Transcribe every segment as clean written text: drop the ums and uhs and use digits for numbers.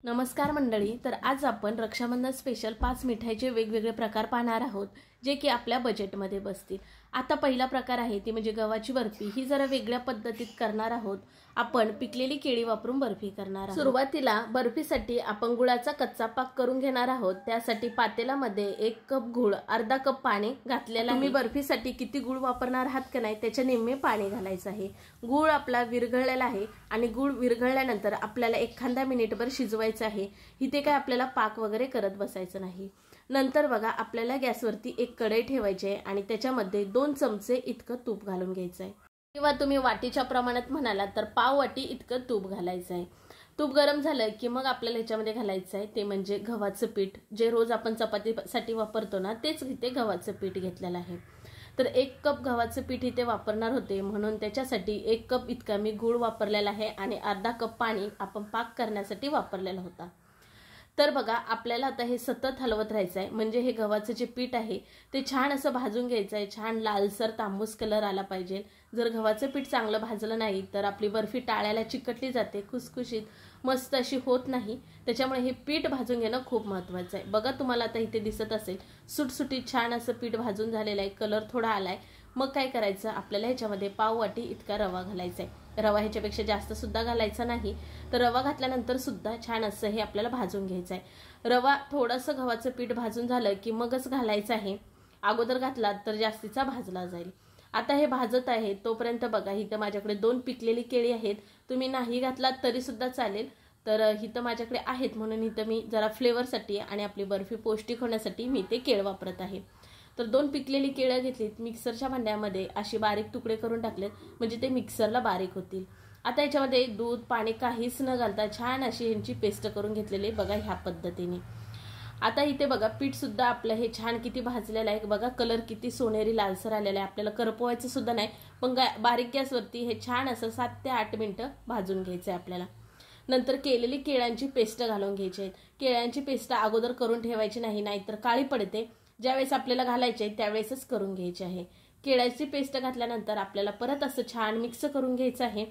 नमस्कार मंडळी, तर आज आपण रक्षाबंधन स्पेशल 5 मिठाईचे वेगवेगळे प्रकार पाहणार आहोत जे की आपल्या बजेटमध्ये बसतील। आता पहिला प्रकार आहे ती म्हणजे गव्हाची बर्फी। ही जरा वेगळ्या पद्धतीत करणार आहोत। आपण पिकलेली केळी वापरून बर्फी करणार आहोत। सुरुवातीला बर्फीसाठी आपण गुळाचा कच्चा पाक करून घेणार आहोत। त्यासाठी पातेल्यामध्ये 1 कप गूळ, अर्धा कप पाणी घातलेला आहे। तुम्ही बर्फीसाठी किती गूळ वापरणार आहात का नाही त्याच्या निम्मे पाणी घालायचं आहे। गूळ आपला विरघळलेला आहे आणि गूळ विरघळल्यानंतर आपल्याला 1 मिनिटभर शिजवायचं आहे। इथे काय आपल्याला पाक वगैरे करत बसायचं नाही। नंतर बघा आपल्याला गॅसवरती एक कढई ठेवायची आहे आणि त्याच्यामध्ये 2 चमचे इतकं तूप घालून घ्यायचं आहे, किंवा तुम्ही वाटीच्या प्रमाणात म्हणाला तर पाव वाटी इतकं तूप घालायचं आहे। तूप गरम झालं की मग आपल्याला ह्याच्यामध्ये घालायचं आहे ते म्हणजे गव्हाचं पीठ, जे रोज आपण चपातीसाठी वापरतो ना तेच इथे गव्हाचं पीठ घेतलेलं आहे। तर 1 कप गव्हाचं पीठ इथे वापरणार होते म्हणून त्याच्यासाठी 1 कप इतका मी गूळ वापरलेला आहे आणि अर्धा कप पाणी आपण पाक करण्यासाठी वापरलेला होता। तर बघा आपल्याला आता हे सतत हलवत राहायचं आहे, म्हणजे हे गव्हाचं जे पीठ आहे ते छान असं भाजून घ्यायचं आहे। छान लालसर तांबूस कलर आला पाहिजे। जर गव्हाचं पीठ चांगलं भाजलं नाही तर आपली बर्फी टाळ्याला चिकटली जाते, खुसखुशीत मस्त अशी होत नाही। त्याच्यामुळे हे पीठ भाजून घेणं खूप महत्त्वाचं आहे। बघा तुम्हाला आता इथे दिसत असेल सुटसुटीत छान असं पीठ भाजून झालेलं आहे, कलर थोडा आलाय। मग काय करायचं, आपल्याला ह्याच्यामध्ये पाव वाटी इतका रवा घालायचा आहे। रवा ह्याच्यापेक्षा जास्त सुद्धा घालायचा नाही। तर रवा घातल्यानंतर सुद्धा छान असं हे आपल्याला भाजून घ्यायचं आहे। रवा थोडंसं गव्हाचं पीठ भाजून झालं की मगच घालायचं आहे, अगोदर घातला तर जास्तीचा भाजला जाईल। आता हे भाजत आहे तोपर्यंत बघा इथं माझ्याकडे 2 पिकलेली केळी आहेत। तुम्ही नाही घातलात तरी सुद्धा चालेल, तर इथं माझ्याकडे आहेत म्हणून इथं मी जरा फ्लेवरसाठी आणि आपली बर्फी पौष्टिक होण्यासाठी मी ते केळ वापरत आहे। तर 2 पिकलेली केळं घेतलीत, मिक्सरच्या भांड्यामध्ये अशी बारीक तुकडे करून टाकलेत, म्हणजे ते मिक्सरला बारीक होतील। आता याच्यामध्ये दूध पाणी काहीच न घालता छान अशी यांची पेस्ट करून घेतलेली बघा ह्या पद्धतीने। आता इथे बघा पीठ सुद्धा आपलं हे छान किती भाजलेलं आहे, बघा कलर किती सोनेरी लालसर आलेला आहे। आपल्याला करपवायचं सुद्धा नाही, पण बारीक गॅसवरती हे छान असं 7 ते 8 मिनिटं भाजून घ्यायचं आहे आपल्याला। नंतर केलेली केळ्यांची पेस्ट घालून घ्यायची आहे। केळ्यांची पेस्ट अगोदर करून ठेवायची नाही, नाहीतर काळी पडते। ज्यावेळेस आपल्याला घालायचे त्यावेळेसच करून घ्यायची आहे। केळ्याची पेस्ट घातल्यानंतर आपल्याला परत असं छान मिक्स करून घ्यायचं आहे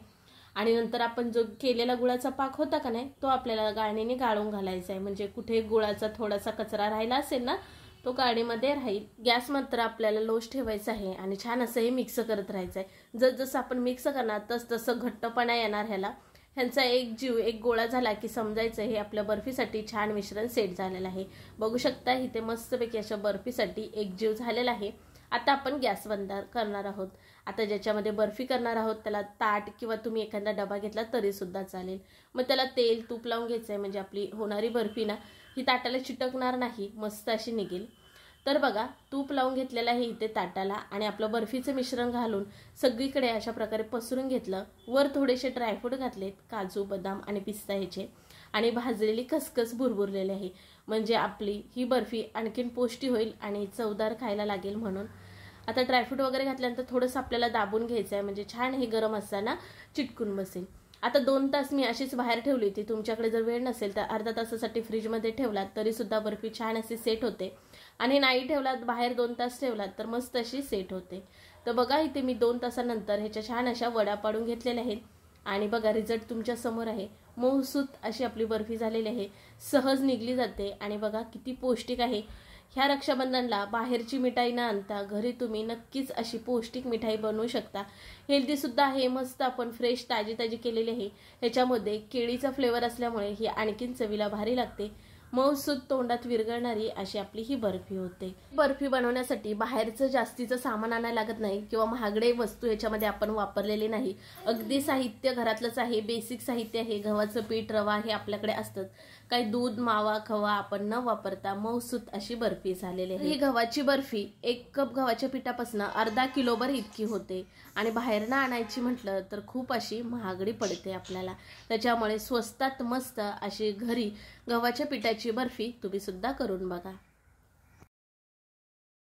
आणि नंतर आपण जो केलेला गुळाचा पाक होता का नाही तो आपल्याला गाळणीने गाळून घालायचा आहे, म्हणजे कुठे गुळाचा थोडासा कचरा राहिला असेल ना तो गाळणीमध्ये राहील। गॅस मात्र आपल्याला लोच ठेवायचा आहे आणि छान असं हे मिक्स करत राहायचं आहे। जसं आपण मिक्स करणार तसं घट्टपणा येणार ह्याला। ह्यांचा एक गोळा झाला की समजायचं हे आपल्या बर्फीसाठी छान मिश्रण सेट झालेलं आहे। बघू शकता इथे मस्तपैकी अशा बर्फीसाठी एकजीव झालेला आहे। आता आपण गॅस बंद करणार आहोत। आता ज्याच्यामध्ये बर्फी करणार आहोत त्याला ताट किंवा तुम्ही एखादा डबा घेतला तरी सुद्धा चालेल। मग त्याला तेल तूप लावून घ्यायचं आहे, म्हणजे आपली होणारी बर्फी ना ही ताटाला चिटकणार नाही, मस्त अशी निघेल। तर बघा तूप लावून घेतलेलं आहे इथे ताटाला आणि आपलं बर्फीचं मिश्रण घालून सगळीकडे अशा प्रकारे पसरून घेतलं। वर थोडेसे ड्रायफ्रूट घातलेत, काजू बदाम आणि पिस्ता ह्याचे, आणि भाजलेली खसखस भुरभुरलेली आहे, म्हणजे आपली ही बर्फी आणखीन पौष्टिक होईल आणि चवदार खायला लागेल म्हणून। आता ड्रायफ्रूट वगैरे घातल्यानंतर थोडंसं आपल्याला दाबून घ्यायचं आहे, म्हणजे छान हे गरम असताना चिटकून बसेल। आता 2 तास मी अशीच बाहेर ठेवली होती। तुमच्याकडे जर वेळ नसेल तर अर्धा तासासाठी फ्रीजमध्ये ठेवलात तरी सुद्धा बर्फी छान अशी सेट होते, आणि नाही ठेवलात बाहेर 2 तास ठेवलात तर मस्त अशी सेट होते। तर बघा इथे मी 2 तासानंतर ह्याच्या छान अशा वड्या पाडून घेतलेल्या आहेत आणि बघा रिझल्ट तुमच्या समोर आहे। मऊसूत अशी आपली बर्फी झालेली आहे, सहज निघली जाते आणि बघा किती पौष्टिक आहे। ह्या रक्षाबंधनला बाहेरची मिठाई न आणता घरी तुम्ही नक्कीच अशी पौष्टिक मिठाई बनवू शकता। हेल्दी सुद्धा आहे, मस्त आपण फ्रेश ताजी ताजी केलेली आहे। ह्याच्यामध्ये केळीचा फ्लेवर असल्यामुळे ही आणखीन चवीला भारी लागते। मऊसूत तोंडात विरघळणारी अशी आपली ही बर्फी होते। बर्फी बनवण्यासाठी बाहेरचं जास्तीचं सामान आणायला लागत नाही किंवा महागडे वस्तू ह्याच्यामध्ये आपण वापरलेले नाही। अगदी साहित्य घरातलंच आहे, बेसिक साहित्य आहे। गव्हाचं पीठ, रवा हे आपल्याकडे असतं, काही दूध मावा खवा आपण न वापरता मऊसूत अशी बर्फी झालेली आहे। ही गव्हाची बर्फी 1 कप गव्हाच्या पिठापासून अर्धा किलोभर इतकी होते आणि बाहेरनं आणायची म्हटलं तर खूप अशी महागडी पडते आपल्याला। त्याच्यामुळे स्वस्तात मस्त अशी घरी गव्हाच्या पिठाची बर्फी तुम्ही सुद्धा करून बघा।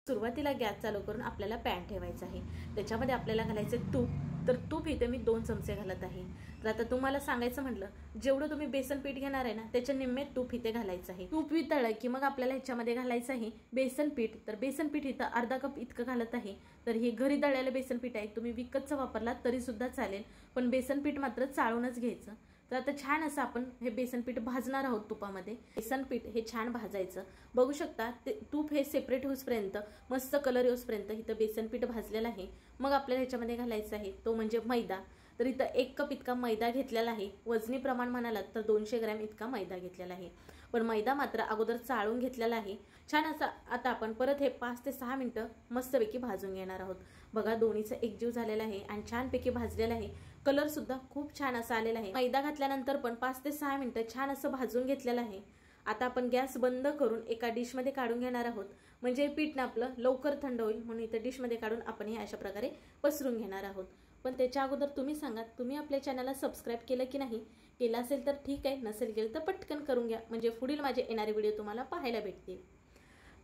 सुरुवातीला गॅस चालू करून आपल्याला पॅन ठेवायचा आहे, त्याच्यामध्ये आपल्याला घालायचे तूप। तर तूप इथे मी 2 चमचे घालत आहे। तर आता तुम्हाला सांगायचं म्हटलं जेवढं तुम्ही बेसन पीठ घेणार आहे ना त्याच्या निम्मे तूप इथे घालायचं आहे। तूप वितळलं की मग आपल्याला ह्याच्यामध्ये घालायचं आहे बेसन पीठ। तर बेसन पीठ इथं अर्धा कप इतकं घालत आहे। तर हे घरी दळलेलं बेसन पीठ आहे, तुम्ही विकतचं वापरलात तरी सुद्धा चालेल, पण बेसन पीठ मात्र चाळूनच घ्यायचं। तर आता छान असं आपण हे बेसन पीठ भाजणार आहोत तुपामध्ये। बेसन पीठ हे छान भाजायचं। बघू शकता ते तूप हे सेपरेट होईपर्यंत मस्त कलर येऊपर्यंत इथं बेसन पीठ भाजलेलं आहे। मग आपल्याला ह्याच्यामध्ये घालायचं आहे तो म्हणजे मैदा। तर इथं 1 कप इतका मैदा घेतलेला आहे। वजनी प्रमाण म्हणालात तर 200 ग्रॅम इतका मैदा घेतलेला आहे, पण मैदा मात्र अगोदर चाळून घेतलेला आहे। छान असं आता आपण परत हे 5 ते 6 मिनिटं मस्तपैकी भाजून घेणार आहोत। बघा दोन्हीचं एकजीव झालेलं आहे आणि छानपैकी भाजलेलं आहे। कलर सुद्धा खूप छान असा आलेला आहे। मैदा घातल्यानंतर पण 5 ते 6 मिनिटं छान असं भाजून घेतलेलं आहे। आता आपण गॅस बंद करून एका डिश मध्ये काढून घेणार आहोत, म्हणजे पीठ ना आपलं लवकर थंड होईल म्हणून इथे डिश मध्ये काढून आपण हे अशा प्रकारे पसरून घेणार आहोत। पण त्याच्या अगोदर तुम्ही सांगा तुम्ही आपल्या चॅनलला सबस्क्राइब केलं की नाही? केलं असेल तर ठीक आहे, नसेल केलं तर पटकन करून घ्या, म्हणजे पुढील माझे येणारे व्हिडिओ तुम्हाला पाहायला भेटतील।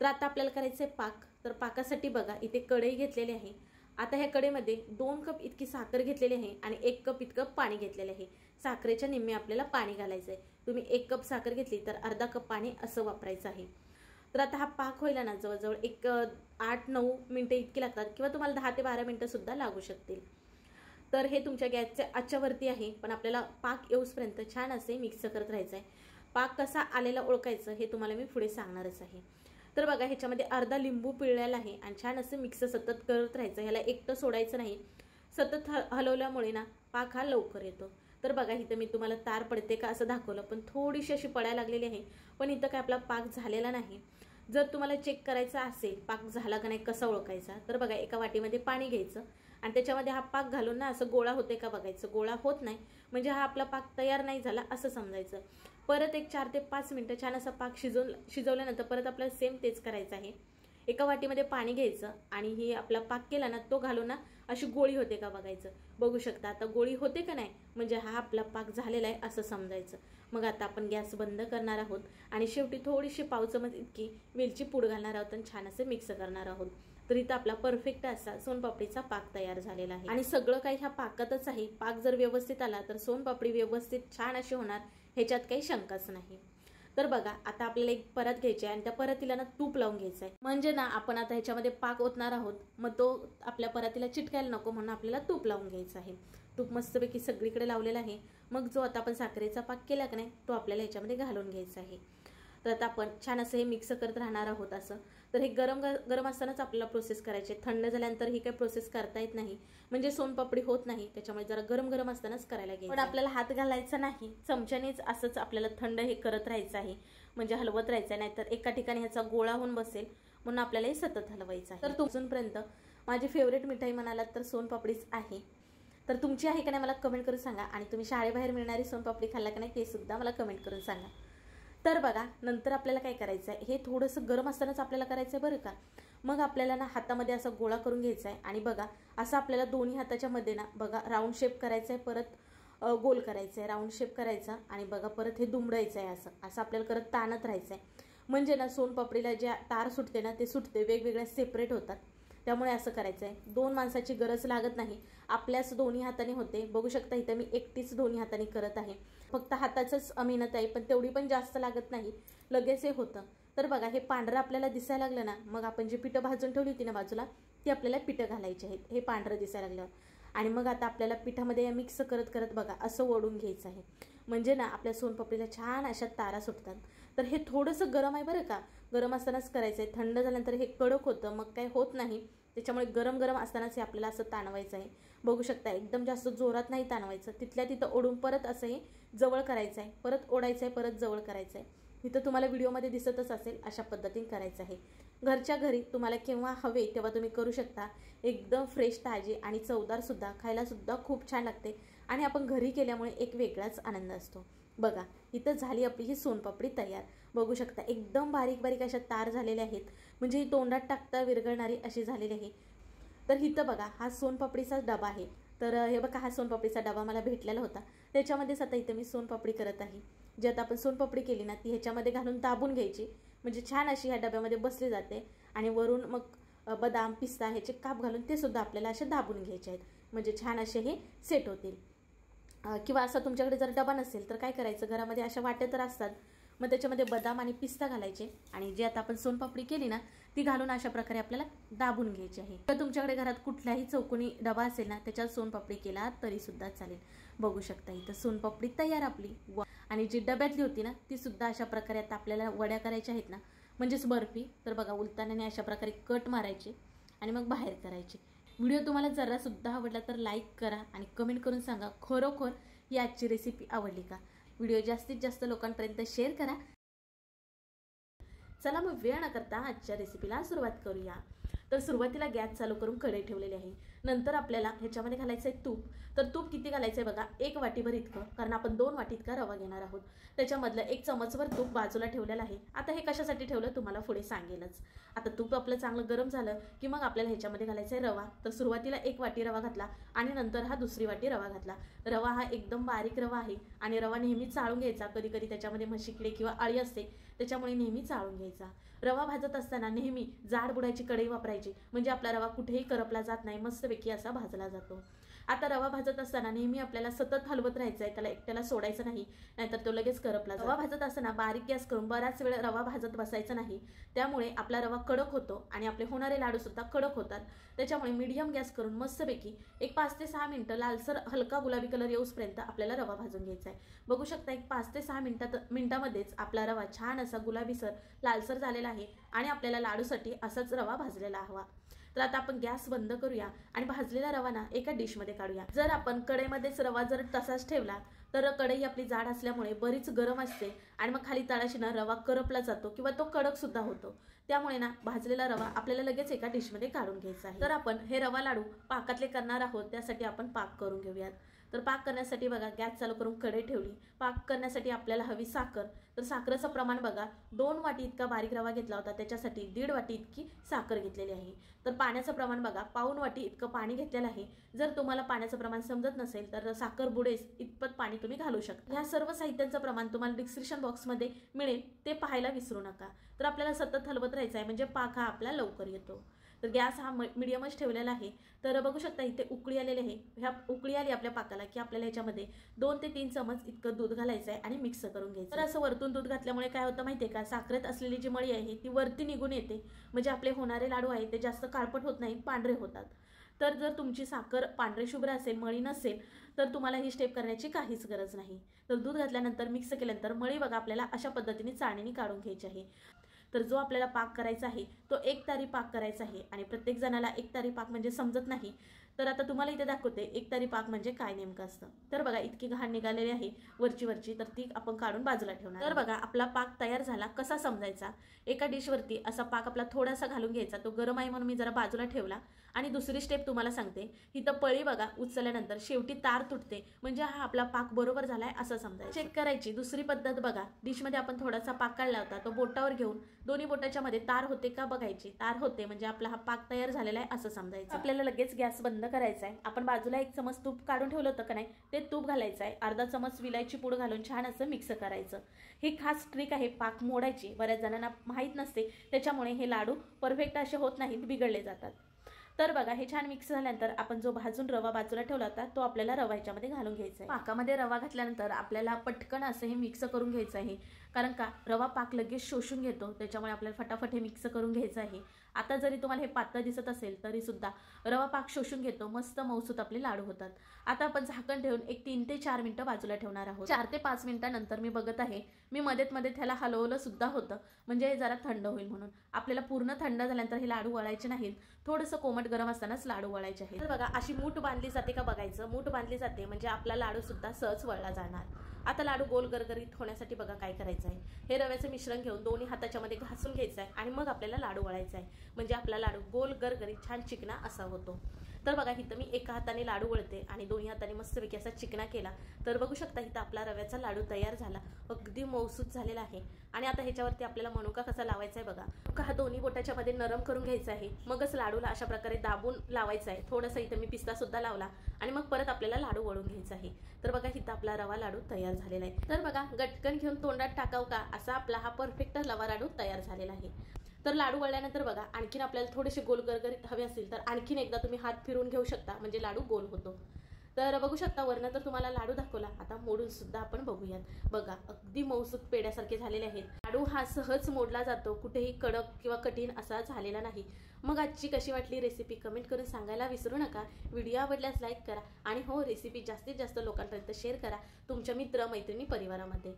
तर आता आपल्याला करायचं आहे पाक। तर पाकासाठी बघा इथे कढई घेतलेली आहे। आता ह्या कढईमध्ये 2 कप इतकी साखर घेतलेली आहे आणि 1 कप इतकं पाणी घेतलेले आहे। साखरेच्या निम्मे आपल्याला पाणी घालायचं आहे। तुम्ही 1 कप साखर घेतली तर अर्धा कप पाणी असं वापरायचं आहे। तर आता हा पाक व्हायला ना जवळजवळ 8-9 मिनिटं इतकी लागतात, किंवा तुम्हाला 10 ते 12 मिनिटं सुद्धा लागू शकतील। तर हे तुमच्या गॅसच्या आचेच्या वरती आहे, पण आपल्याला पाक येऊपर्यंत छान असे मिक्स करत राहायचं आहे। पाक कसा आलेला ओळखायचं हे तुम्हाला मी पुढे सांगणारच आहे। तर बघा ह्याच्यामध्ये अर्धा लिंबू पिळलेला आहे आणि छान असं मिक्स सतत करत राहायचं। ह्याला एकटं सोडायचं नाही, सतत हलवल्यामुळे ना पाक हा लवकर येतो। तर बघा इथं मी तुम्हाला तार पडते का असं दाखवलं, पण थोडीशी अशी पडायला लागलेली आहे, पण इथं काय आपला पाक झालेला नाही। जर तुम्हाला चेक करायचा असेल पाक झाला का नाही कसा ओळखायचा, तर बघा एका वाटीमध्ये पाणी घ्यायचं आणि त्याच्यामध्ये हा पाक घालून ना असं गोळा होते का बघायचं। गोळा होत नाही म्हणजे हा आपला पाक तयार नाही झाला असं समजायचं। परत एक 4 ते 5 मिनिटं छान असा पाक शिजवल्यानंतर परत आपल्याला सेम तेच करायचं आहे। एका वाटीमध्ये पाणी घ्यायचं आणि ही आपला पाक केला ना तो घालून ना अशी गोळी होते का बघायचं। बघू शकता आता गोळी होते का नाही, म्हणजे हा आपला पाक झालेला आहे असं समजायचं। मग आता आपण गॅस बंद करणार आहोत आणि शेवटी थोडीशी पाव चमच इतकी वेलची पूड घालणार आहोत आणि छान असं मिक्स करणार आहोत। तर इथं आपला परफेक्ट असा सोनपापडीचा पाक तयार झालेला आहे आणि सगळं काही ह्या पाकातच आहे। पाक जर व्यवस्थित आला तर सोनपापडी व्यवस्थित छान अशी होणार, ह्याच्यात काही शंकाच नाही। तर बघा आता आपल्याला एक परत घ्यायची आहे आणि त्या परतीला ना तूप लावून घ्यायचं आहे, म्हणजे ना आपण आता ह्याच्यामध्ये पाक ओतणार आहोत, मग तो आपल्या परतीला चिटकायला नको म्हणून आपल्याला तूप लावून घ्यायचं आहे। तूप मस्तपैकी सगळीकडे लावलेला आहे। मग जो आता आपण साखरेचा पाक केला का नाही तो आपल्याला ह्याच्यामध्ये घालून घ्यायचा आहे। तर आता आपण छान असं हे मिक्स करत राहणार आहोत असं। तर हे गरम असतानाच आपल्याला प्रोसेस करायचे, थंड झाल्यानंतर ही काही प्रोसेस करता येत नाही, म्हणजे सोनपापडी होत नाही, त्याच्यामुळे जरा गरम असतानाच करायला घ्यायचं। पण आपल्याला हात घालायचा नाही, चमच्यानेच असंच आपल्याला थंड हे करत राहायचं आहे, म्हणजे हलवत राहायचं, नाहीतर एका ठिकाणी ह्याचा गोळा होऊन बसेल, म्हणून आपल्याला हे सतत हलवायचं आहे। तर तुमच्यापर्यंत माझी फेवरेट मिठाई म्हणालात तर सोनपापडीच आहे। तर तुमची आहे का नाही मला कमेंट करून सांगा, आणि तुम्ही शाळेबाहेर मिळणारी सोनपापडी खाल्ला का नाही ते सुद्धा मला कमेंट करून सांगा। तर बघा नंतर आपल्याला काय करायचं आहे, हे थोडंसं गरम असतानाच आपल्याला करायचं आहे बरं का। मग आपल्याला ना हातामध्ये असा गोळा करून घ्यायचा आहे आणि बघा असं आपल्याला दोन्ही हाताच्या मध्ये ना बघा राऊंड शेप करायचा आहे, परत गोल करायचा आहे, राऊंड शेप करायचा आणि बघा परत हे दुमडायचं आहे, असं आपल्याला करत ताणत राहायचं आहे, म्हणजे ना सोनपापडीला ज्या तार सुटते ना ते सुटते, वेगवेगळ्या सेपरेट होतात। त्यामुळे असं करायचं आहे। 2 माणसाची गरज लागत नाही, आपल्याच दोन्ही हाताने होते। बघू शकता इथं मी एकटीच दोन्ही हाताने करत आहे, फक्त हाताचंच मेहनत आहे, पण तेवढी पण जास्त लागत नाही, लगेच हे होतं। तर बघा हे पांढरं आपल्याला दिसायला लागलं ना, मग आपण जी पिठं भाजून ठेवली होती ना बाजूला ती आपल्याला पिठं घालायची आहेत, हे पांढरं दिसायला लागलं। आणि मग आता आपल्याला पिठामध्ये मिक्स करत बघा असं ओढून घ्यायचं आहे, म्हणजे ना आपल्या सोनपापडीला छान अशा तारा सुटतात। तर हे थोडंसं गरम आहे बरं का, गरम असतानाच करायचं आहे, थंड झाल्यानंतर हे कडक होतं मग काही होत नाही, त्याच्यामुळे गरम असतानाच हे आपल्याला असं ताणवायचं आहे। बघू शकता एकदम जास्त जोरात नाही ताणवायचं, तिथल्या तिथं ओढून परत असं हे जवळ करायचं आहे, परत ओढायचं आहे, परत जवळ करायचं आहे। इथं तुम्हाला व्हिडिओमध्ये दिसतच असेल अशा पद्धतीने करायचं आहे। घरच्या घरी तुम्हाला केव्हा हवे तेव्हा तुम्ही करू शकता, एकदम फ्रेश ताजी आणि चवदार सुद्धा, खायला सुद्धा खूप छान लागते आणि आपण घरी केल्यामुळे एक वेगळाच आनंद असतो। बघा इथं झाली आपली ही सोनपापडी तयार। बघू शकता एकदम बारीक अशा तार झालेल्या आहेत, म्हणजे ही तोंडात टाकता विरघळणारी अशी झालेली आहे। तर इथं बघा हा सोनपापडीचा डबा आहे, तर हे बघा हा सोनपापडीचा डबा मला भेटलेला होता, त्याच्यामध्येच आता इथं मी सोनपापडी करत आहे। जे आता आपण सोनपापडी केली ना ती ह्याच्यामध्ये घालून दाबून घ्यायची, म्हणजे छान अशी ह्या डब्यामध्ये बसली जाते आणि वरून मग बदाम पिस्ता ह्याचे काप घालून ते सुद्धा आपल्याला असे दाबून घ्यायचे आहेत, म्हणजे छान असे हे सेट होतील। किंवा असं तुमच्याकडे जर डबा नसेल तर काय करायचं, घरामध्ये अशा वाट्या तर असतात, मग त्याच्यामध्ये बदाम आणि पिस्ता घालायचे आणि जे आता आपण सोनपापडी केली ना ती घालून अशा प्रकारे आपल्याला दाबून घ्यायची आहे। तर तुमच्याकडे घरात कुठलाही चौकोनी डबा असेल ना त्याच्यात सोनपापडी केला तरी सुद्धा चालेल। बघू शकता इथं सोनपापडी तयार आपली। आणि जी डब्यातली होती ना ती सुद्धा अशा प्रकारे आता आपल्याला वड्या करायच्या आहेत ना, म्हणजेच बर्फी। तर बघा उलतानाने अशा प्रकारे कट मारायचे आणि मग बाहेर करायचे। व्हिडिओ तुम्हाला जरा सुद्धा आवडला तर लाईक करा आणि कमेंट करून सांगा खरोखर ही आजची रेसिपी आवडली का। व्हिडिओ जास्तीत जास्त लोकांपर्यंत शेअर करा। चला मग वेळ न करता आजच्या रेसिपीला सुरुवात करूया। तर सुरुवातीला गॅस चालू करून कढई ठेवलेली आहे। नंतर आपल्याला ह्याच्यामध्ये घालायचं आहे तूप। तर तूप किती घालायचं आहे बघा, 1 वाटीभर इतकं, कारण आपण 2 वाटी इतका रवा घेणार आहोत। त्याच्यामधलं 1 चमचभर तूप बाजूला ठेवलेलं आहे। आता हे कशासाठी ठेवलं तुम्हाला पुढे सांगेलच। आता तूप आपलं चांगलं गरम झालं की मग आपल्याला ह्याच्यामध्ये घालायचं आहे रवा। तर सुरुवातीला 1 वाटी रवा घातला आणि नंतर हा दुसरी वाटी रवा घातला। रवा हा एकदम बारीक रवा आहे आणि रवा नेहमी चाळून घ्यायचा। कधी कधी त्याच्यामध्ये म्हशीकिडे किंवा अळी असते त्याच्यामुळे नेहमी चाळून घ्यायचा। रवा भाजत असताना नेहमी जाड बुडाची कढई वापरायची, म्हणजे आपला रवा कुठेही करपला जात नाही, मस्तपैकी असा भाजला जातो। आता रवा भाजत असताना नेहमी आपल्याला सतत हलवत राहायचं आहे, त्याला एकट्याला सोडायचं नाही, नाहीतर तो लगेच करपला जातो। रवा भाजत असताना बारीक गॅस करून बराच वेळ रवा भाजत बसायचं नाही, त्यामुळे आपला रवा कडक होतो आणि आपले होणारे लाडू सुद्धा कडक होतात। त्याच्यामुळे मीडियम गॅस करून मस्तपैकी एक 5 ते 6 मिनिटं लालसर हलका गुलाबी कलर येऊसपर्यंत आपल्याला रवा भाजून घ्यायचा आहे। बघू शकता एक 5 ते 6 मिनिटामध्येच आपला रवा छान असा गुलाबीसर लालसर झालेला आहे आणि आपल्याला लाडूसाठी असाच रवा भाजलेला हवा। तर आता आपण गॅस बंद करूया आणि भाजलेला रवा ना एका डिशमध्ये काढूया। जर आपण कढईमध्येच रवा जर तसाच ठेवला तर कढई आपली जाड असल्यामुळे बरीच गरम असते आणि मग खाली तळाशी ना रवा करपला जातो किंवा तो कडक सुद्धा होतो। त्यामुळे ना भाजलेला रवा आपल्याला लगेच एका डिशमध्ये काढून घ्यायचा आहे। तर आपण हे रवा लाडू पाकातले करणार आहोत, त्यासाठी आपण पाक करून घेऊयात। तर पाक करण्यासाठी बघा गॅस चालू करून कढई ठेवली। पाक करण्यासाठी आपल्याला हवी साखर। तर साखरेचं प्रमाण बघा 2 वाटी इतका बारीक रवा घेतला होता, त्याच्यासाठी 1.5 वाटी इतकी साखर घेतलेली आहे। तर पाण्याचं प्रमाण बघा 1.25 वाटी इतकं पाणी घेतलेलं आहे। जर तुम्हाला पाण्याचं प्रमाण समजत नसेल तर साखर बुडेस इतपत पाणी तुम्ही घालू शकता। ह्या सर्व साहित्याचं प्रमाण तुम्हाला डिस्क्रिप्शन बॉक्समध्ये मिळेल, ते पाहायला विसरू नका। तर आपल्याला सतत हलवत राहायचं आहे, म्हणजे पाक हा आपला लवकर येतो। तर गॅस हा मीडियमच ठेवलेला आहे। तर बघू शकता इथे उकळी आलेली आहे। ह्या उकळी आली आपल्या पाकाला की आपल्याला ह्याच्यामध्ये 2 ते 3 चमच इतकं दूध घालायचं आहे आणि मिक्स करून घ्यायचं। तर असं वरतून दूध घातल्यामुळे काय होतं माहितीये का, साखरेत असलेली जी मळी आहे ती वरती निघून येते, म्हणजे आपले होणारे लाडू आहेत ते जास्त काळपट होत नाहीत, पांढरे होतात। तर जर तुमची साखर पांढरे शुभ्र असेल, मळी नसेल, तर तुम्हाला ही स्टेप करण्याची काहीच गरज नाही। तर दूध घातल्यानंतर मिक्स केल्यानंतर मळी बघा आपल्याला अशा पद्धतीने चाळणीने काढून घ्यायची आहे। तर जो आपल्याला पाक करायचा आहे तो 1 तारी पाक करायचा आहे आणि प्रत्येक जणाला 1 तारी पाक म्हणजे समजत नाही। तर आता तुम्हाला इथे दाखवते 1 तारी पाक म्हणजे काय नेमकं असतं। तर बघा इतकी घाण निघालेली आहे वरची, तर ती आपण काढून बाजूला ठेवणार। तर बघा आपला पाक तयार झाला, कसा समजायचा, एका डिशवरती असा पाक आपला थोडासा घालून घ्यायचा। तो गरम आहे म्हणून मी जरा बाजूला ठेवला। आणि दुसरी स्टेप तुम्हाला सांगते, इथं पळी बघा उचलल्यानंतर शेवटी तार तुटते, म्हणजे हा आपला पाक बरोबर झालाय असं समजायचं। चेक करायची दुसरी पद्धत बघा, डिशमध्ये आपण थोडासा पाक काढला होता, तो बोटावर घेऊन दोन्ही बोटाच्या मध्ये तार होते का बघायची। तार होते म्हणजे आपला हा पाक तयार झालेला आहे असं समजायचं। आपल्याला लगेच गॅस बंद करायचा आहे। आपण बाजूला 1 चमच तूप काढून ठेवलं होतं का नाही, ते तूप घालायचं आहे। अर्धा चमच विलायची पूड घालून छान असं मिक्स करायचं। ही खास ट्रिक आहे पाक मोडायची, बऱ्याच जणांना माहीत नसते, त्याच्यामुळे हे लाडू परफेक्ट असे होत नाहीत, बिघडले जातात। तर बघा हे छान मिक्स झाल्यानंतर आपण जो भाजून रवा बाजूला ठेवला होता तो आपल्याला रवा याच्यामध्ये घालून घ्यायचा आहे। पाकामध्ये रवा घातल्यानंतर आपल्याला पटकन असं हे मिक्स करून घ्यायचं आहे, कारण का रवा पाक लगेच शोषून घेतो, त्याच्यामुळे आपल्याला फटाफट हे मिक्स करून घ्यायचं आहे। आता जरी तुम्हाला हे पातळ दिसत असेल तरी सुद्धा रवा पाक शोषून घेतो, मस्त मऊसूत आपले लाडू होतात। आता आपण झाकण ठेवून एक 3 ते 4 मिनिटं बाजूला ठेवणार आहोत। 4 ते 5 मिनिटांनंतर मी बघत आहे, मी मध्ये त्याला हलवलं सुद्धा होतं, म्हणजे जरा थंड होईल म्हणून। आपल्याला पूर्ण थंड झाल्यानंतर हे लाडू वळायचे नाहीत, थोडंसं कोमट गरम असतानाच लाडू वळायचे आहेत। तर बघा अशी मूठ बांधली जाते का बघायचं, मूठ बांधली जाते म्हणजे आपला लाडू सुद्धा सहज वळला जाणार। आता लाडू गोल गरगरीत होण्यासाठी बघा काय करायचं आहे, हे रव्याचं मिश्रण घेऊन दोन्ही हाताच्या मध्ये घासून घ्यायचं आहे आणि मग आपल्याला लाडू वळायचा आहे, म्हणजे आपला लाडू गोल गरगरीत छान चिकना असा होतो। तर बघा इथं मी एका हाताने लाडू वळते आणि दोन्ही हाताने मस्तपैकी असा चिकना केला। तर बघू शकता इथं आपला रव्याचा लाडू तयार झाला, अगदी मऊसूत झालेला आहे। आणि आता ह्याच्यावरती आपल्याला मनुका कसा लावायचा आहे बघा, मनुका हा दोन्ही बोटाच्या मध्ये नरम करून घ्यायचा आहे, मगच लाडूला अशा प्रकारे दाबून लावायचा आहे। थोडासा इथं मी पिस्ता सुद्धा लावला आणि मग परत आपल्याला लाडू वळून घ्यायचा आहे। तर बघा इथं आपला रवा लाडू तयार झालेला आहे। तर बघा गटकन घेऊन तोंडात टाकाव का असा आपला हा परफेक्ट रवा लाडू तयार झालेला आहे। तर लाडू वळल्यानंतर बघा आणखीन आपल्याला थोडेसे गोल गरगरीत हवे असतील तर आणखीन एकदा तुम्ही हात फिरवून घेऊ शकता, म्हणजे लाडू गोल होतो। तर बघू शकता वरनं तर तुम्हाला लाडू दाखवला, आता मोडून सुद्धा आपण बघूयात। बघा अगदी मऊसूत पेड्यासारखे झालेले आहेत। लाडू हा सहज मोडला जातो, कुठेही कडक किंवा कठीण असा झालेला नाही। मग आजची कशी वाटली रेसिपी कमेंट करून सांगायला विसरू नका। व्हिडिओ आवडल्यास लाईक करा आणि हो रेसिपी जास्तीत जास्त लोकांपर्यंत शेअर करा तुमच्या मित्र मैत्रिणी परिवारामध्ये।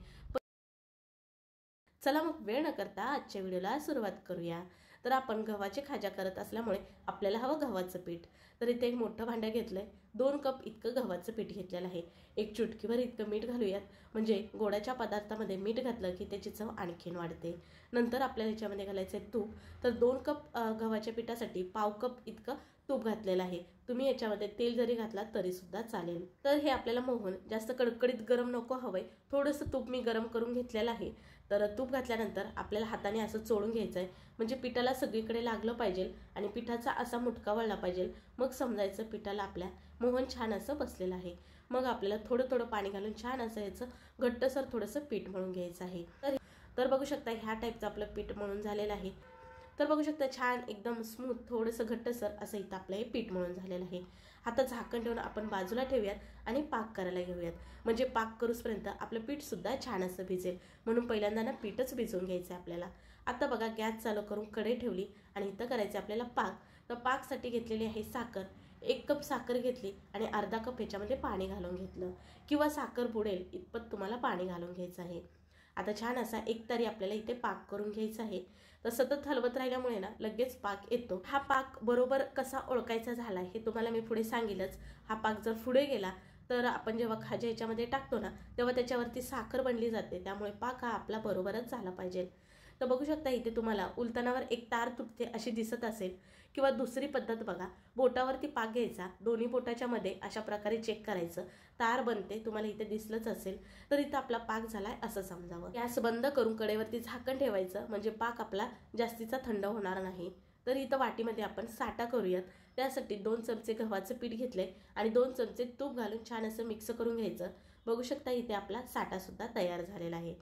चला मग वेळ न करता आजच्या व्हिडिओला सुरुवात करूया। तर आपण गव्हाचे खाजा करत असल्यामुळे आपल्याला हवं गव्हाचं पीठ। तर इथे एक मोठं भांडं घेतलंय, 2 कप इतकं गव्हाचं पीठ घेतलेलं आहे। एक चुटकीभर इतकं मीठ घालूयात, म्हणजे गोडाच्या पदार्थामध्ये मीठ घातलं की त्याची चव आणखीन वाढते। नंतर आपल्याला याच्यामध्ये घालायचं आहे तूप। तर 2 कप गव्हाच्या पिठासाठी पाव कप इतकं तूप घातलेलं आहे। तुम्ही याच्यामध्ये तेल जरी घातला तरी सुद्धा चालेल। तर हे आपल्याला मोहन जास्त कडकडीत गरम नको हवंय, थोडंसं तूप मी गरम करून घेतलेलं आहे। तर तूप घातल्यानंतर आपल्याला हाताने असं चोळून घ्यायचं आहे, म्हणजे पिठाला सगळीकडे लागलं पाहिजे आणि पिठाचा असा मुटका वळला पाहिजे। मग समजायचं पिठाला आपल्या मोहन छान असं बसलेलं आहे। मग आपल्याला थोडं थोडं पाणी घालून छान असं याचं घट्टसर थोडंसं पीठ मळून घ्यायचं आहे। तर बघू शकता ह्या टाईपचं आपलं पीठ मळून झालेलं आहे। तर बघू शकता छान एकदम स्मूथ थोडंसं घट्टसर असं इथं आपलं हे पीठ मळून झालेलं आहे। आता झाकण ठेवून आपण बाजूला ठेवूयात आणि पाक करायला घेऊयात, म्हणजे पाक करूसपर्यंत आपलं पीठ सुद्धा छान असं भिजेल। म्हणून पहिल्यांदा ना पीठच भिजवून घ्यायचं आपल्याला। आता बघा गॅस चालू करून कढई ठेवली आणि इथं करायचं आपल्याला पाक। तर पाकसाठी घेतलेली आहे साखर, 1 कप साखर घेतली आणि अर्धा कप ह्याच्यामध्ये पाणी घालून घेतलं, किंवा साखर बुडेल इतपत तुम्हाला पाणी घालून घ्यायचं आहे। आता छान असा एकतारी आपल्याला इथे पाक करून घ्यायचा आहे। तर सतत हलवत राहिल्यामुळे ना लगेच पाक येतो। हा पाक बरोबर कसा ओळखायचा झाला हे तुम्हाला मी पुढे सांगेलच। हा पाक जर पुढे गेला तर आपण जेव्हा खाजा याच्यामध्ये टाकतो ना तेव्हा त्याच्यावरती साखर बनली जाते, त्यामुळे पाक हा आपला बरोबरच झाला पाहिजे। तर बघू शकता इथे तुम्हाला उलतानावर एक तार तुटते अशी दिसत असेल, किंवा दुसरी पद्धत बघा, बोटावरती पाक घ्यायचा, दोन्ही बोटाच्या मध्ये अशा प्रकारे चेक करायचं, तार बनते, तुम्हाला इथे दिसलंच असेल। तर इथं आपला पाक झालाय असं समजावं। गॅस बंद करून कढईवरती झाकण ठेवायचं, म्हणजे पाक आपला जास्तीचा थंड होणार नाही। तर इथं वाटीमध्ये आपण साठा करूयात। त्यासाठी 2 चमचे गव्हाचं पीठ घेतले आणि 2 चमचे तूप घालून छान असं मिक्स करून घ्यायचं। बघू शकता इथे आपला साठा सुद्धा तयार झालेला आहे।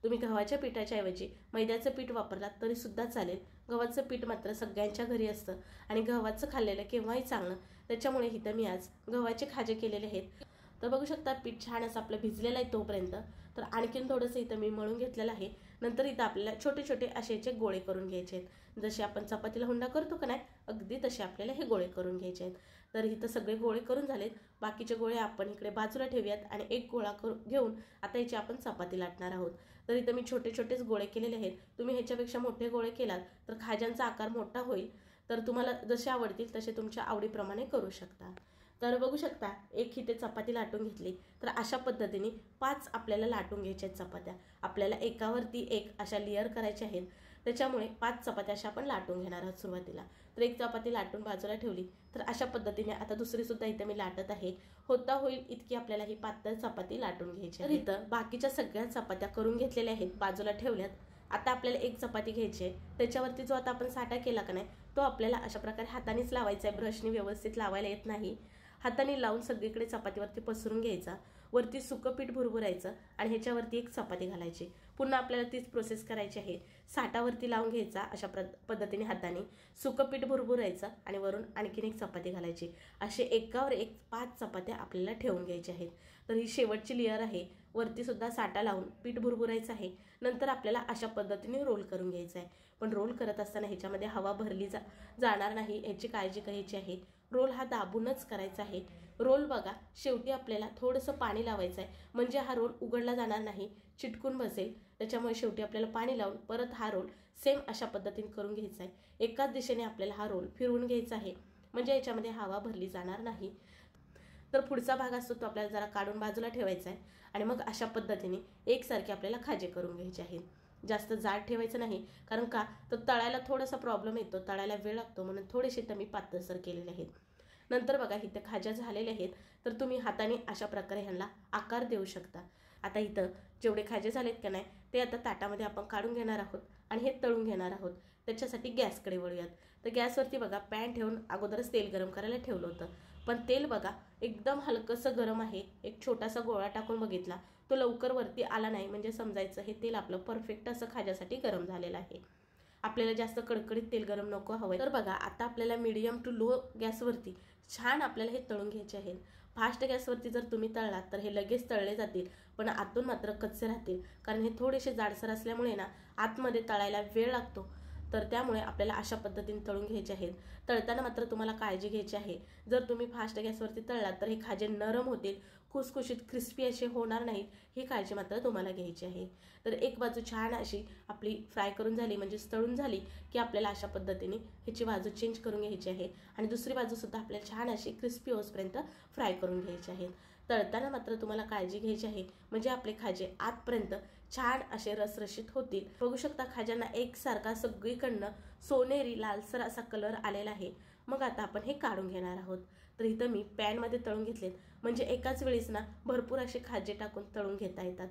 तुम्ही गव्हाच्या पिठाच्या ऐवजी मैद्याचं पीठ वापरलात तरी सुद्धा चालेल। गव्हाचं पीठ मात्र सगळ्यांच्या घरी असतं आणि गव्हाचं खाल्लेलं केव्हाही चांगलं, त्याच्यामुळे इथं मी आज गव्हाचे खाजे केलेले आहेत। तर बघू शकता पीठ छान असं आपलं भिजलेलं आहे तोपर्यंत। तर आणखीन थोडंसं इथं मी मळून घेतलेलं आहे। नंतर इथं आपल्याला छोटे छोटे असेचे गोळे करून घ्यायचे आहेत, जसे आपण चपातीला हुंडा करतो का नाही, अगदी तसे आपल्याला हे गोळे करून घ्यायचे आहेत। तर इथं सगळे गोळे करून झालेत, बाकीचे गोळे आपण इकडे बाजूला ठेवूयात आणि एक गोळा घेऊन आता याची आपण चपाती लाटणार आहोत। तर इथं मी छोटे छोटेच गोळे केलेले आहेत। तुम्ही ह्याच्यापेक्षा मोठे गोळे केलात तर खाज्यांचा आकार मोठा होईल। तर तुम्हाला जसे आवडतील तसे तुमच्या आवडीप्रमाणे करू शकता। तर बघू शकता एक इथे चपाती लाटून घेतली। तर अशा पद्धतीने 5 आपल्याला लाटून घ्यायच्या आहेत चपात्या। आपल्याला एकावरती एक अशा लेयर करायच्या आहेत, त्याच्यामुळे 5 चपात्या अशा आपण लाटून घेणार आहोत सुरुवातीला। तर एक चपाती लाटून बाजूला ठेवली। तर अशा पद्धतीने आता दुसरी सुद्धा इथे मी लाटत आहे। होता होईल इतकी आपल्याला ही पातळ चपाती लाटून घ्यायची आहे। तर इथं बाकीच्या सगळ्या चपात्या करून घेतलेल्या आहेत, बाजूला ठेवल्यात। आता आपल्याला एक चपाती घ्यायची आहे, त्याच्यावरती जो आता आपण साठा केला का नाही तो आपल्याला अशा प्रकारे हातानेच लावायचा आहे, ब्रशने व्यवस्थित लावायला येत नाही। हाताने लावून सगळीकडे चपातीवरती पसरून घ्यायचा, वरती सुकं पीठ भुरभुरायचं आणि ह्याच्यावरती एक चपाती घालायची। पुन्हा आपल्याला तीच प्रोसेस करायची आहे। साठावरती लावून घ्यायचा अशा पद्धतीने हाताने, सुकं पीठ भुरभुरायचं आणि वरून आणखीन एक चपाती घालायची। असे एकावर एक 5 चपात्या आपल्याला ठेवून घ्यायच्या आहेत। तर ही शेवटची लेयर आहे, वरती सुद्धा साठा लावून पीठ भुरभुरायचं आहे। नंतर आपल्याला अशा पद्धतीने रोल करून घ्यायचं आहे, पण रोल करत असताना ह्याच्यामध्ये हवा भरली जाणार नाही याची काळजी घ्यायची आहे। रोल हा दाबूनच करायचा आहे। रोल बघा शेवटी आपल्याला थोडंसं पाणी लावायचं आहे, म्हणजे हा रोल उघडला जाणार नाही, चिटकून बसेल। त्याच्यामुळे शेवटी आपल्याला पाणी लावून परत हा रोल सेम अशा पद्धतीने करून घ्यायचा आहे। एकाच दिशेने आपल्याला हा रोल फिरवून घ्यायचा आहे, म्हणजे याच्यामध्ये हवा भरली जाणार नाही। तर पुढचा भाग असतो तो आपल्याला जरा काढून बाजूला ठेवायचा आहे आणि मग अशा पद्धतीने एकसारखे आपल्याला खाजे करून घ्यायचे आहेत। जास्त जाड ठेवायचं नाही, कारण का तर तळायला थोडासा प्रॉब्लेम येतो, तळायला वेळ लागतो, म्हणून थोडेसे तर मी पातळसर केलेले आहेत। नंतर बघा इथे खाज्या झालेल्या आहेत, तर तुम्ही हाताने अशा प्रकारे ह्यांना आकार देऊ शकता। आता इथं जेवढे खाजे झालेत का नाही ते आता ताटामध्ये आपण काढून घेणार आहोत आणि हे तळून घेणार आहोत। त्याच्यासाठी गॅसकडे वळूयात। तर गॅसवरती बघा पॅन ठेवून अगोदरच तेल गरम करायला ठेवलं होतं, पण तेल बघा एकदम हलकंसं गरम आहे। एक छोटासा गोळा टाकून बघितला, तो लवकर वरती आला नाही, म्हणजे समजायचं हे तेल आपलं परफेक्ट असं खाज्यासाठी गरम झालेलं आहे। आपल्याला जास्त कडकडीत तेल गरम नको हवंय। तर बघा आता आपल्याला मीडियम टू लो गॅसवरती छान आपल्याला हे तळून घ्यायचे आहेत। फास्ट गॅसवरती जर तुम्ही तळलात तर हे लगेच तळले जातील, पण आतून मात्र कच्चे राहतील, कारण हे थोडेसे जाडसर असल्यामुळे ना आतमध्ये तळायला वेळ लागतो. तर त्यामुळे आपल्याला अशा पद्धतीने तळून घ्यायचे आहेत. तळताना मात्र तुम्हाला काळजी घ्यायची आहे. जर तुम्ही फास्ट गॅसवरती तळलात तर हे खाजे नरम होतील, खुसखुशीत क्रिस्पी असे होणार नाहीत, ही काळजी मात्र तुम्हाला घ्यायची आहे. तर एक बाजू छान अशी आपली फ्राय करून झाली, म्हणजे तळून झाली की आपल्याला अशा पद्धतीने ह्याची बाजू चेंज करून घ्यायची आहे आणि दुसरी बाजूसुद्धा आपल्याला छान अशी क्रिस्पी होईपर्यंत फ्राय करून घ्यायची आहे. तळताना मात्र तुम्हाला काळजी घ्यायची आहे, म्हणजे आपले खाजे आतपर्यंत छान असे रसरशीत होतील. बघू शकता खाज्यांना एकसारखा सगळीकडनं सोनेरी लालसर असा कलर आलेला आहे. मग आता आपण हे काढून घेणार आहोत. तर इथं मी पॅनमध्ये तळून घेतलेत, म्हणजे एकाच वेळेस ना भरपूर असे खाजे टाकून तळून घेता येतात.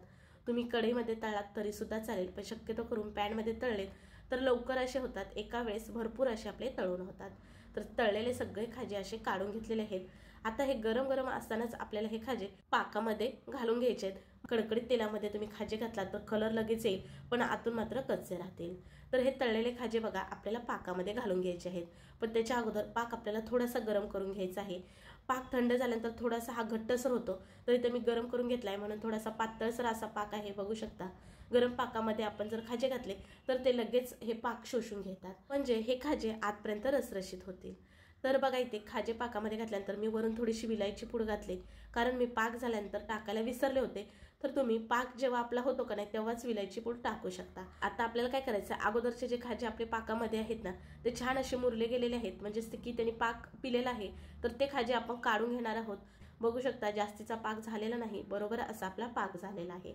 तुम्ही कढईमध्ये तळलात तरीसुद्धा चालेल, पण शक्यतो करून पॅनमध्ये तळलेत तर लवकर असे होतात, एका वेळेस भरपूर असे आपले तळून होतात. तर तळलेले सगळे खाजे असे काढून घेतलेले आहेत. आता हे गरम गरम असतानाच आपल्याला हे खाजे पाकामध्ये घालून घ्यायचे आहेत. कडकडीत तेलामध्ये तुम्ही खाजे घातलात तर कलर लगेच येईल, पण आतून मात्र कच्चे राहतील. तर हे तळलेले खाजे बघा आपल्याला पाकामध्ये घालून घ्यायचे आहेत, पण त्याच्या अगोदर पाक आपल्याला थोडासा गरम करून घ्यायचा आहे. पाक थंड झाल्यानंतर थोडासा हा घट्टसर होतो, तर इथे मी गरम करून घेतलाय म्हणून थोडासा पातळसर असा पाक आहे. बघू शकता गरम पाकामध्ये आपण जर खाजे घातले तर ते लगेच हे पाक शोषून घेतात, म्हणजे हे खाजे आतपर्यंत रसरशीत होतील. तर बघा इथे खाजे पाकामध्ये घातल्यानंतर मी वरून थोडीशी विलायची पूड घातली, कारण मी पाक झाल्यानंतर टाकायला विसरले होते. तर तुम्ही पाक जेव्हा आपला होतो का नाही तेव्हाच विलायची पूड टाकू शकता. आता आपल्याला काय करायचं, अगोदरचे जे खाजे आपले पाकामध्ये आहेत ना ते छान असे मुरले गेलेले आहेत, म्हणजेच की त्यांनी पाक पिलेला आहे. तर ते खाजे आपण काढून घेणार आहोत. बघू शकता जास्तीचा पाक झालेला नाही, बरोबर असा आपला पाक झालेला आहे.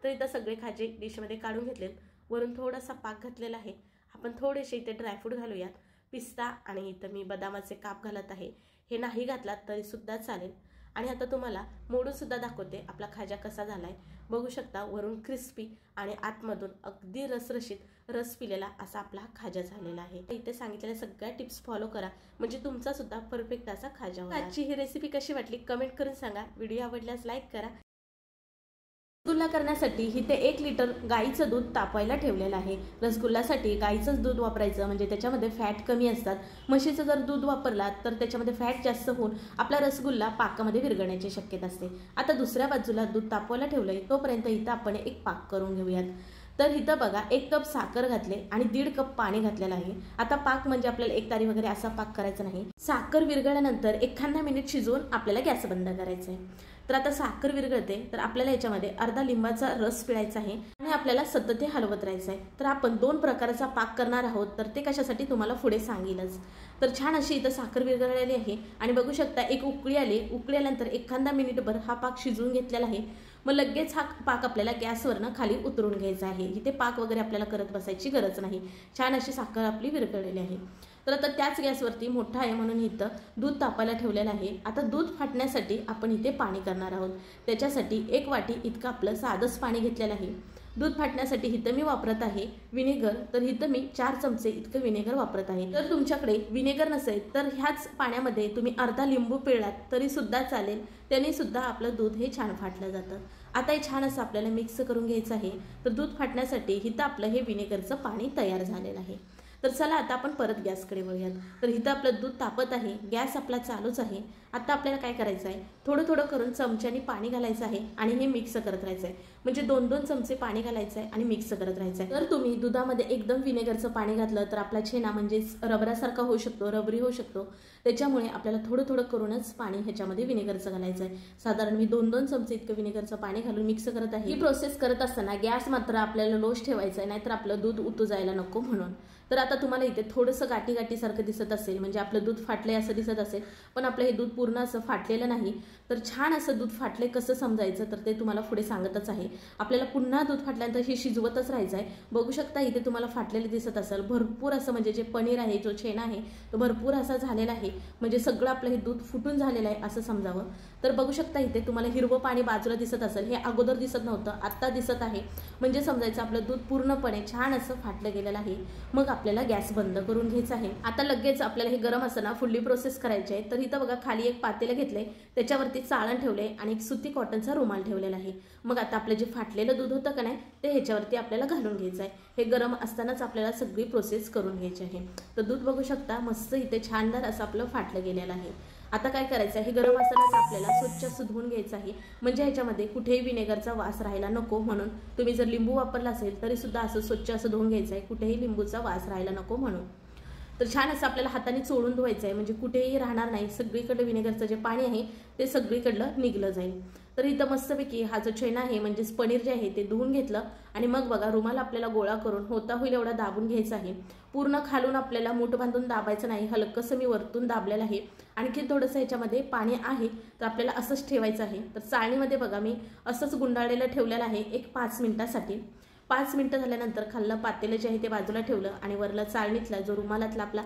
तर इथं सगळे खाजे डिशमध्ये काढून घेतलेत. वरून थोडासा पाक घातलेला आहे. आपण थोडेसे इथे ड्रायफ्रूट घालूयात. पिस्ता आणि इथं मी बदामाचे काप घालत आहे. हे नाही घातलात तरी सुद्धा चालेल. आणि आता तुम्हाला मोडून सुद्धा दाखवते आपला खाजा कसा झालाय. बघू शकता वरून क्रिस्पी आणि आतमधून अगदी रसरशीत रस पिलेला असा आपला खाजा झालेला आहे. इथे सांगितलेल्या सगळ्या टिप्स फॉलो करा, म्हणजे तुमचा सुद्धा परफेक्ट असा खाजा होईल. आजची ही रेसिपी कशी वाटली कमेंट करून सांगा. व्हिडिओ आवडल्यास लाईक करा. रसगुल्ला करण्यासाठी इथे 1 लिटर गाईचं दूध तापवायला ठेवलेलं आहे. रसगुल्ल्यासाठी गाईचंच दूध वापरायचं, म्हणजे त्याच्यामध्ये फॅट कमी असतात. म्हशीचं जर दूध वापरलात तर त्याच्यामध्ये फॅट जास्त होऊन आपला रसगुल्ला पाकामध्ये विरघळण्याची शक्यता असते. आता दुसऱ्या बाजूला दूध तापवायला ठेवलंय, तोपर्यंत इथं आपण एक पाक करून घेऊयात. तर इथं बघा 1 कप साखर घातले आणि 1.5 कप पाणी घातलेलं आहे. आता पाक म्हणजे आपल्याला एक तारी वगैरे असा पाक करायचा नाही. साखर विरघळल्यानंतर 1 मिनिट शिजवून आपल्याला गॅस बंद करायचा आहे. तर आता साखर विरघळते तर आपल्याला याच्यामध्ये अर्धा लिंबाचा रस पिळायचा आहे आणि आपल्याला सतत हलवत राहायचं आहे. तर आपण 2 प्रकारचा पाक करणार आहोत, तर ते कशासाठी तुम्हाला पुढे सांगेलच. तर छान अशी इथं साखर विरघळलेली आहे आणि बघू शकता एक उकळी आली. उकळी आल्यानंतर 1 मिनिटभर हा पाक शिजवून घेतलेला आहे. मग लगेच हा पाक आपल्याला गॅसवरनं खाली उतरून घ्यायचा आहे. इथे पाक वगैरे आपल्याला करत बसायची गरज नाही. छान अशी साखर आपली विरघळलेली आहे. तर आता त्याच गॅसवरती मोठा आहे म्हणून इथं दूध तापायला ठेवलेलं आहे. आता दूध फाटण्यासाठी आपण इथे पाणी करणार आहोत. त्याच्यासाठी 1 वाटी इतकं आपलं साधंच पाणी घेतलेलं आहे. दूध फाटण्यासाठी इथं मी वापरत आहे विनेगर. तर इथं मी 4 चमचे इतकं विनेगर वापरत आहे. तर तुमच्याकडे विनेगर नसेल तर ह्याच पाण्यामध्ये तुम्ही अर्धा लिंबू पिळलात तरी सुद्धा चालेल, त्याने सुद्धा आपलं दूध हे छान फाटलं जातं. आता हे छान असं आपल्याला मिक्स करून घ्यायचं आहे. तर दूध फाटण्यासाठी इथं आपलं हे विनेगरचं पाणी तयार झालेलं आहे. तर चला आता आपण परत गॅसकडे वळूयात. तर इथं आपलं दूध तापत आहे, गॅस आपला चालूच आहे. आता आपल्याला काय करायचं आहे, थोडं थोडं करून चमच्याने पाणी घालायचं आहे आणि हे मिक्स करत राहायचं आहे. म्हणजे 2-2 चमचे पाणी घालायचं आहे आणि मिक्स करत राहायचं आहे. तर तुम्ही दुधामध्ये एकदम विनेगरचं पाणी घातलं तर आपला छेना म्हणजेच रबरासारखा होऊ शकतो, रबरी होऊ शकतो. त्याच्यामुळे आपल्याला थोडं थोडं करूनच पाणी ह्याच्यामध्ये विनेगरचं घालायचं आहे. साधारण मी 2-2 चमचे इतकं विनेगरचं पाणी घालून मिक्स करत आहे. ही प्रोसेस करत असताना गॅस मात्र आपल्याला लोच ठेवायचा आहे, नाहीतर आपलं दूध उतू जायला नको म्हणून. तर आता तुम्हाला इथे थोडंसं गाठी-गाठीसारखं दिसत असेल, म्हणजे आपलं दूध फाटलंय असं दिसत असेल, पण आपलं हे दूध पूर्ण असं फाटलेलं नाही. तर छान असं दूध फाटले कसं समजायचं तर ते तुम्हाला पुढे सांगतच आहे. आपल्याला पुन्हा दूध फाटल्यानंतर हे शिजवतच राहायचं आहे. बघू शकता इथे तुम्हाला फाटलेले दिसत असेल. भरपूर असं म्हणजे जे पनीर आहे, जो छेना आहे तो भरपूर असा झालेला आहे, म्हणजे सगळं आपलं हे दूध फुटून झालेलं आहे असं समजावं. तर बघू शकता इथे तुम्हाला हिरवं पाणी बाजूला दिसत असेल, हे अगोदर दिसत नव्हतं, आत्ता दिसत आहे. म्हणजे समजायचं आपलं दूध पूर्णपणे छान असं फाटलं गेलेलं आहे. मग आपल्याला गॅस बंद करून घ्यायचा आहे. आता लगेच आपल्याला हे गरम असताना फुल्ली प्रोसेस करायची आहे. तर इथं बघा खाली एक पातेलं घेतलंय, त्याच्यावरती चाळण ठेवले आणि एक सुती कॉटनचा रुमाल ठेवलेला आहे. मग आता आपलं जे फाटलेलं दूध होतं का नाही ते ह्याच्यावरती आपल्याला घालून घ्यायचं आहे. हे गरम असतानाच आपल्याला सगळी प्रोसेस करून घ्यायची आहे. तर दूध बघू शकता मस्त इथे छानदार असं आपलं फाटलं गेलेलं आहे. आता काय करायचं आहे, हे गरम असतानाच आपल्याला स्वच्छ असं धुवून घ्यायचं आहे, म्हणजे ह्याच्यामध्ये कुठेही विनेगरचा वास राहायला नको म्हणून. तुम्ही जर लिंबू वापरला असेल तरी सुद्धा असं स्वच्छ असं धुवून घ्यायचं आहे, कुठेही लिंबूचा वास राहायला नको म्हणून. तर छान असं आपल्याला हाताने चोळून धुवायचं आहे, म्हणजे कुठेही राहणार नाही, सगळीकडे विनेगरचं जे पाणी आहे ते सगळीकडलं निघलं जाईल. तर इथं मस्तपैकी हा जो छेना आहे म्हणजेच पनीर जे आहे ते धुवून घेतलं आणि मग बघा रुमाल आपल्याला गोळा करून होता होईल एवढा दाबून घ्यायचा आहे. पूर्ण खालून आपल्याला मूठ बांधून दाबायचं नाही, हलकंसं मी वरतून दाबलेलं आहे. आणखी थोडंसं ह्याच्यामध्ये पाणी आहे तर आपल्याला असंच ठेवायचं आहे. तर चाळणीमध्ये बघा मी असंच गुंडाळलेलं ठेवलेलं आहे एक 5 मिनिटासाठी. 5 मिनिटं झाल्यानंतर खाल्लं पातेलं जे आहे ते बाजूला ठेवलं आणि वरला चाळणीतला जो रुमालातला आपला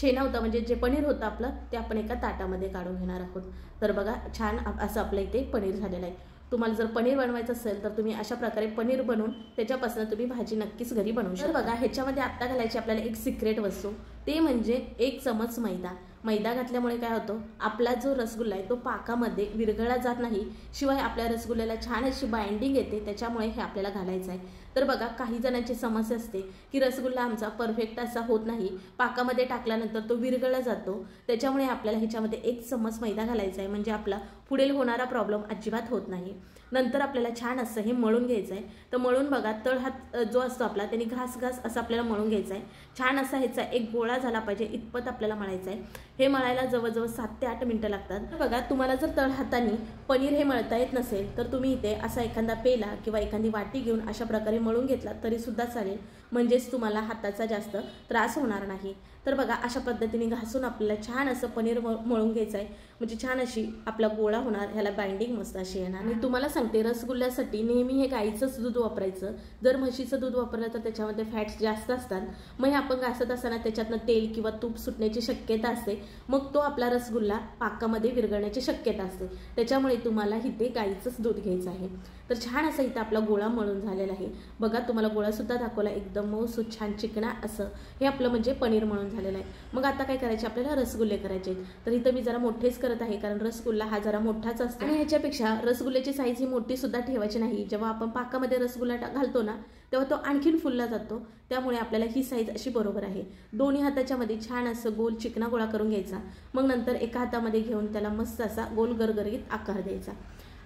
छेना होता म्हणजे जे पनीर होतं आपलं ते आपण एका ताटामध्ये काढून घेणार आहोत. तर बघा छान असं आपलं इथे पनीर झालेलं आहे. तुम्हाला जर पनीर बनवायचं असेल तर तुम्ही अशा प्रकारे पनीर बनवून त्याच्यापासून तुम्ही भाजी नक्कीच घरी बनवू शकता. बघा ह्याच्यामध्ये आत्ता घालायची आपल्याला एक सिक्रेट वस्तू, ते म्हणजे 1 चमच मैदा. मैदा घातल्यामुळे काय होतं, आपला जो रसगुल्ला आहे तो पाकामध्ये विरघळला जात नाही, शिवाय आपल्या रसगुल्ल्याला छान अशी बाइंडिंग येते, त्याच्यामुळे हे आपल्याला घालायचं आहे. तर बघा काही जणांची समस्या असते की रसगुल्ला आमचा परफेक्ट असा होत नाही, पाकामध्ये टाकल्यानंतर तो विरघळला जातो, त्याच्यामुळे आपल्याला ह्याच्यामध्ये 1 चमच मैदा घालायचा आहे, म्हणजे आपला पुढील होणारा प्रॉब्लेम अजिबात होत नाही. नंतर आपल्याला छान असं हे मळून घ्यायचं आहे. तर मळून बघा तळहात जो असतो आपला त्यांनी घास असं आपल्याला मळून घ्यायचं आहे. छान असा ह्याचा एक गोळा झाला पाहिजे इतपत आपल्याला मळायचं आहे. हे मळायला जवळजवळ 7 ते 8 मिनिटं लागतात. तर बघा तुम्हाला जर तळहाताने पनीर हे मळता येत नसेल तर तुम्ही इथे असा एखादा पेला किंवा एखादी वाटी घेऊन अशा प्रकारे मळून घेतला तरी सुद्धा चालेल, म्हणजेच तुम्हाला हाताचा जास्त त्रास होणार नाही. तर बघा अशा पद्धतीने घासून आपल्याला छान असं पनीर मळून घ्यायचं आहे, म्हणजे छान अशी आपला गोळा होणार, ह्याला बाइंडिंग मस्त अशी येणार. आणि तुम्हाला सांगते रसगुल्ल्यासाठी नेहमी हे गाईचंच दूध वापरायचं. जर म्हशीचं दूध वापरलं तर त्याच्यामध्ये फॅट्स जास्त असतात, मग हे आपण घासत असताना त्याच्यातनं तेल किंवा तूप सुटण्याची शक्यता असते, मग तो आपला रसगुल्ला पाकामध्ये विरघळण्याची शक्यता असते. त्याच्यामुळे तुम्हाला इथे गाईचंच दूध घ्यायचं आहे. तर छान असं इथं आपला गोळा मळून झालेला आहे. बघा तुम्हाला गोळा सुद्धा दाखवला, एकदम मऊसूत छान चिकना असं हे आपलं म्हणजे पनीर मळून झालेलं आहे. मग आता काय करायचे, आपल्याला रसगुल्ले करायचे. तर इथं मी जरा मोठेच करत आहे, कारण रसगुल्ला हा जरा मोठाच असतो आणि ह्याच्यापेक्षा रसगुल्ल्याची साईज ही मोठी सुद्धा ठेवायची नाही. जेव्हा आपण पाकामध्ये रसगुल्ला घालतो ना तेव्हा तो आणखीन फुलला जातो, त्यामुळे आपल्याला ही साईज अशी बरोबर आहे. दोन्ही हाताच्या मध्ये छान असं गोल चिकना गोळा करून घ्यायचा, मग नंतर एका हातामध्ये घेऊन त्याला मस्त असा गोल गरगरीत आकार द्यायचा.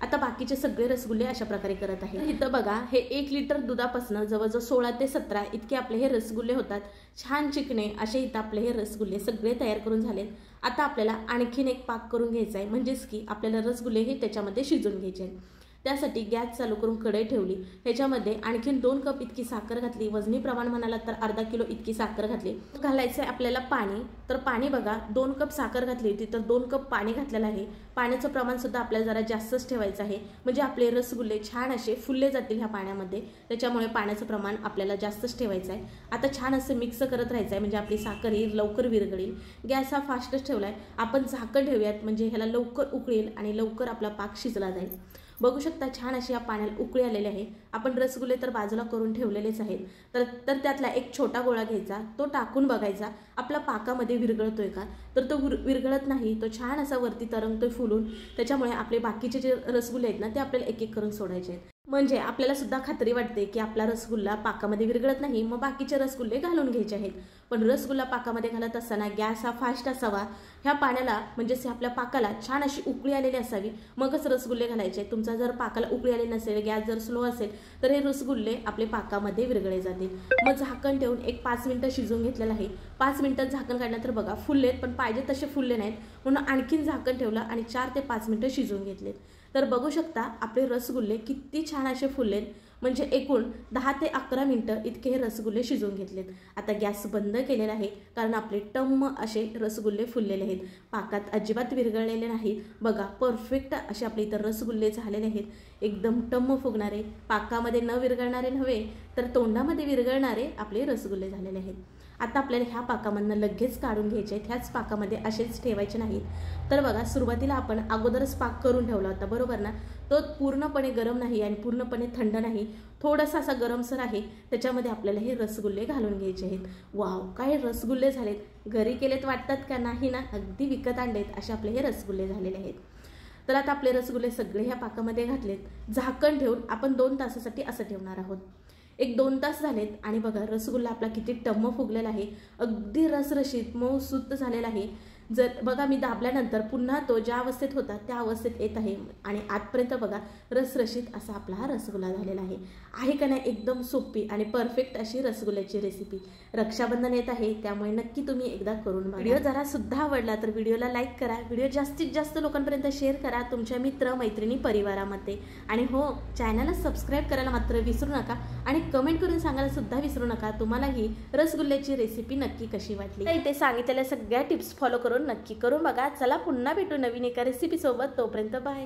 आता बाकीचे सगळे रसगुल्ले अशा प्रकारे करत आहे. इथं बघा हे 1 लिटर दुधापासून जवळजवळ 16 ते 17 इतके आपले हे रसगुल्ले होतात. छान चिकणे असे इथं आपले हे रसगुल्ले सगळे तयार करून झालेत. आता आपल्याला आणखीन एक पाक करून घ्यायचा आहे, म्हणजेच की आपल्याला रसगुल्ले हे त्याच्यामध्ये शिजून घ्यायचे आहेत. त्यासाठी गॅस चालू करून कढई ठेवली, ह्याच्यामध्ये आणखीन 2 कप इतकी साखर घातली, वजनी प्रमाण म्हणाला तर अर्धा किलो इतकी साखर घातली. घालायचं आहे आपल्याला पाणी. तर पाणी बघा 2 कप साखर घातली होती तर 2 कप पाणी घातलेलं आहे. पाण्याचं प्रमाण सुद्धा आपल्याला जरा जास्तच ठेवायचं आहे, म्हणजे आपले रसगुल्ले छान असे फुलले जातील ह्या पाण्यामध्ये, त्याच्यामुळे पाण्याचं प्रमाण आपल्याला जास्तच ठेवायचं आहे. आता छान असं मिक्स करत राहायचं आहे, म्हणजे आपली साखर ही लवकर विरघळेल. गॅस हा फास्टच ठेवलाय, आपण झाकण ठेवूयात म्हणजे ह्याला लवकर उकळेल आणि लवकर आपला पाक शिजला जाईल. बघू शकता छान अशी या पाण्याला उकळी आलेली आहे. आपण रसगुल्ले तर बाजूला करून ठेवलेलेच आहेत. तर त्यातला एक छोटा गोळा घ्यायचा, तो टाकून बघायचा आपला पाकामध्ये विरघळतोय का. तर तो विरघळत नाही, तो छान असा वरती तरंगतोय फुलून, त्याच्यामुळे आपले बाकीचे जे रसगुल्ले आहेत ना ते आपल्याला एक एक करून सोडायचे आहेत. म्हणजे आपल्याला सुद्धा खात्री वाटते की आपला रसगुल्ला पाकामध्ये विरघळत नाही, मग बाकीचे रसगुल्ले घालून घ्यायचे आहेत. पण रसगुल्ला पाकामध्ये घालत असताना गॅस हा फास्ट असावा, ह्या पाण्याला म्हणजेच आपल्या पाकाला छान अशी उकळी आलेली असावी, मगच रसगुल्ले घालायचे. तुमचा जर पाकाला उकळी आलेली नसेल, गॅस जर स्लो असेल तर हे रसगुल्ले आपले पाकामध्ये विरघळले जातील. मग झाकण ठेवून एक 5 मिनिटं शिजवून घेतलेलं आहे. 5 मिनिटात झाकण काढलं तर बघा फुललेत, पण पाहिजे तसे फुलले नाहीत, म्हणून आणखीन झाकण ठेवलं आणि 4 ते 5 मिनिटं शिजवून घेतलेत. तर बघू शकता आपले रसगुल्ले किती छान असे फुललेत, म्हणजे एकूण 10 ते 11 मिनिटं इतके हे रसगुल्ले शिजवून घेतलेत. आता गॅस बंद केलेला आहे, कारण आपले टम्म असे रसगुल्ले फुललेले आहेत, पाकात अजिबात विरघळलेले नाही. बघा परफेक्ट असे आपले इतर रसगुल्ले झालेले आहेत, एकदम टम्म फुगणारे, पाकामध्ये न विरघळणारे नव्हे तर तोंडामध्ये विरघळणारे आपले रसगुल्ले झालेले आहेत. आता आपल्याला ह्या पाकामधनं लगेच काढून घ्यायचे आहेत, ह्याच पाकामध्ये असेच ठेवायचे नाहीत. तर बघा सुरुवातीला आपण अगोदरच पाक करून ठेवला होता बरोबर ना, तो पूर्णपणे गरम नाही आणि पूर्णपणे थंड नाही, थोडासा असा गरमसर आहे, त्याच्यामध्ये आपल्याला हे रसगुल्ले घालून घ्यायचे आहेत. वाव काय रसगुल्ले झालेत, घरी केलेत वाटतात का नाही ना, अगदी विकत आणलेत असे आपले हे रसगुल्ले झालेले आहेत. तर आता आपले रसगुल्ले सगळे ह्या पाकामध्ये घातलेत, झाकण ठेवून आपण 2 तासासाठी असं ठेवणार आहोत. 1-2 तास झालेत आणि बघा रसगुल्ला आपला किती टम्म फुगलेला आहे, अगदी रसरशीत मऊसूत झालेला आहे. जर बघा मी दाबल्यानंतर पुन्हा तो ज्या अवस्थेत होता त्या अवस्थेत येत आहे आणि आतपर्यंत बघा रसरशीत असा आपला हा रसगुल्ला झालेला आहे का नाही? एकदम सोपी आणि परफेक्ट अशी रसगुल्ल्याची रेसिपी. रक्षाबंधन येत आहे त्यामुळे नक्की तुम्ही एकदा करून बघा. व्हिडिओ जरा सुद्धा आवडला तर व्हिडिओला लाईक करा, व्हिडिओ जास्तीत जास्त लोकांपर्यंत शेअर करा तुमच्या मित्र मैत्रिणी परिवारामध्ये. आणि हो, चॅनलला सबस्क्राईब करायला मात्र विसरू नका आणि कमेंट करून सांगायला सुद्धा विसरू नका तुम्हाला ही रसगुल्ल्याची रेसिपी नक्की कशी वाटली. इथे सांगितलेल्या सगळ्या टिप्स फॉलो करून नक्की करून बघा. चला पुन्हा भेटू नवीन एका रेसिपी सोबत. तोपर्यंत बाय.